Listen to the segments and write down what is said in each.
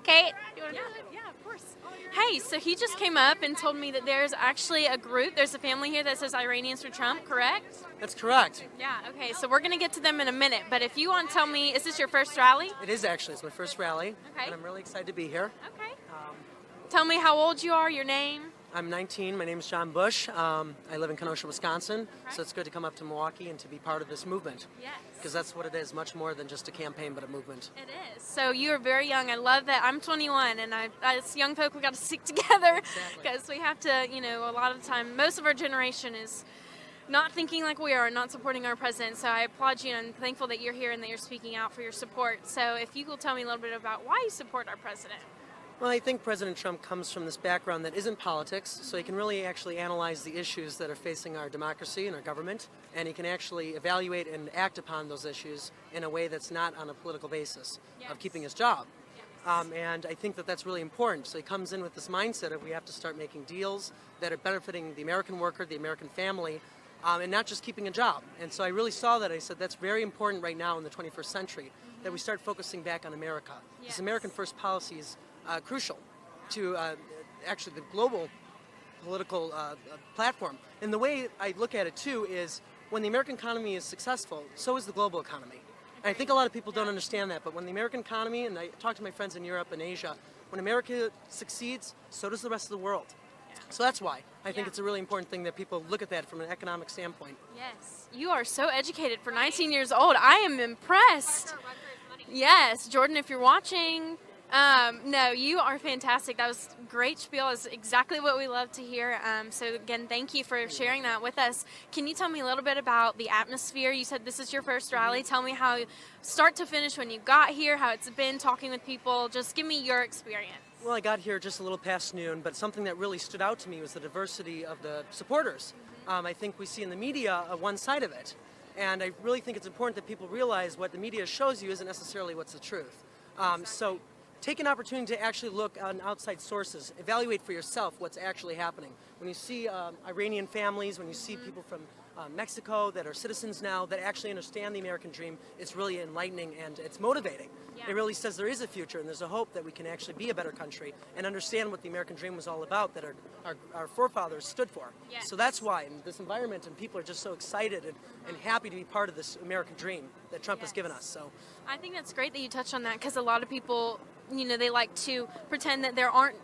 Kate? Yeah, of course. Hey, so he just came up and told me that there's actually there's a family here that says Iranians for Trump, correct? That's correct. Yeah, okay, so we're going to get to them in a minute, but if you want to tell me, is this your first rally? It is actually. It's my first rally, Okay. and I'm really excited to be here. Okay. Tell me how old you are, your name. I'm 19. My name is John Bush. I live in Kenosha, Wisconsin, Okay. so it's good to come up to Milwaukee and to be part of this movement. Yes. Because that's what it is, much more than just a campaign, but a movement. It is. So you are very young. I love that. I'm 21, and as young folk, we got to stick together because we have to. A lot of the time, most of our generation is not thinking like we are, not supporting our president. So I applaud you, and I'm thankful that you're here and that you're speaking out for your support. So if you will tell me a little bit about why you support our president. Well, I think President Trump comes from this background that isn't politics, so he can really actually analyze the issues that are facing our democracy and our government, and he can actually evaluate and act upon those issues in a way that's not on a political basis of keeping his job. And I think that that's really important. So he comes in with this mindset of we have to start making deals that are benefiting the American worker, the American family, and not just keeping a job. And so I really saw that. I said that's very important right now in the 21st century, that we start focusing back on America. This American first policy is crucial to actually the global political platform. And the way I look at it too is when the American economy is successful, so is the global economy. And I think a lot of people don't understand that, but when the American economy, and I talk to my friends in Europe and Asia, when America succeeds, so does the rest of the world. So that's why I think it's a really important thing that people look at that from an economic standpoint. Yes, you are so educated for 19 years old. I am impressed. Yes, Jordan, if you're watching, no, you are fantastic. That was great spiel. Is exactly what we love to hear. So again, thank you for sharing that with us. Can you tell me a little bit about the atmosphere? You said this is your first rally. Tell me how start to finish when you got here, how it's been talking with people. Just give me your experience. Well, I got here just a little past noon, but something that really stood out to me was the diversity of the supporters. I think we see in the media one side of it, and I really think it's important that people realize what the media shows you isn't necessarily what's the truth. So take an opportunity to actually look on outside sources, evaluate for yourself what's actually happening. When you see Iranian families, when you see people from Mexico that are citizens now that actually understand the American dream, it's really enlightening and it's motivating. It really says there is a future and there's a hope that we can actually be a better country and understand what the American dream was all about, that our forefathers stood for. So that's why in this environment, and people are just so excited and happy to be part of this American dream that Trump has given us. So I think that's great that you touched on that, because a lot of people, they like to pretend that there aren't,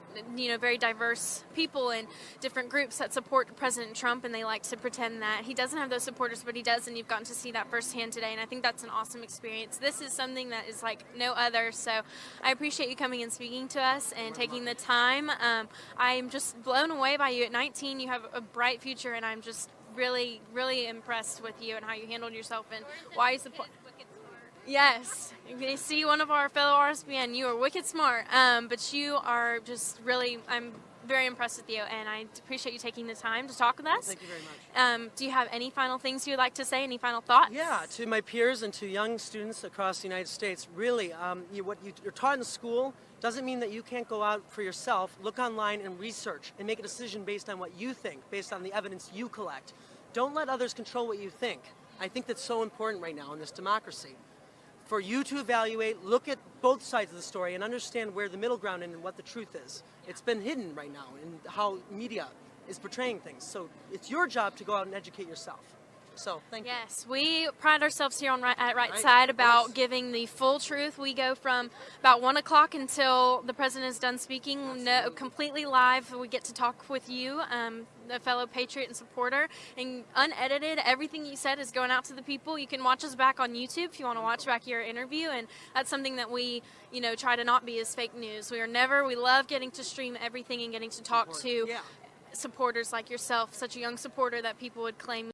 very diverse people in different groups that support President Trump, and they like to pretend that he doesn't have those supporters, but he does, and you've gotten to see that firsthand today, and I think that's an awesome experience. This is something that is like no other, so I appreciate you coming and speaking to us and taking the time. I'm just blown away by you. At 19, you have a bright future, and I'm just really, really impressed with you and how you handled yourself and why you support. Yes, you see one of our fellow RSBN. You are wicked smart, but you are just really, I'm very impressed with you, and I appreciate you taking the time to talk with us. thank you very much. Do you have any final things you would like to say, any final thoughts? Yeah, to my peers and to young students across the United States, really, what you're taught in school doesn't mean that you can't go out for yourself, look online and research and make a decision based on what you think, based on the evidence you collect. Don't let others control what you think. I think that's so important right now in this democracy. For you to evaluate, look at both sides of the story and understand where the middle ground and what the truth is. It's been hidden right now in how media is portraying things. So it's your job to go out and educate yourself. So thank you. Yes, we pride ourselves here on at Right Side about giving the full truth. We go from about 1 o'clock until the president is done speaking, completely live. We get to talk with you, a fellow patriot and supporter, and unedited. Everything you said is going out to the people. You can watch us back on YouTube if you want to watch back your interview, and that's something that we, try to not be as fake news. We love getting to stream everything and getting to talk to supporters like yourself, such a young supporter that people would claim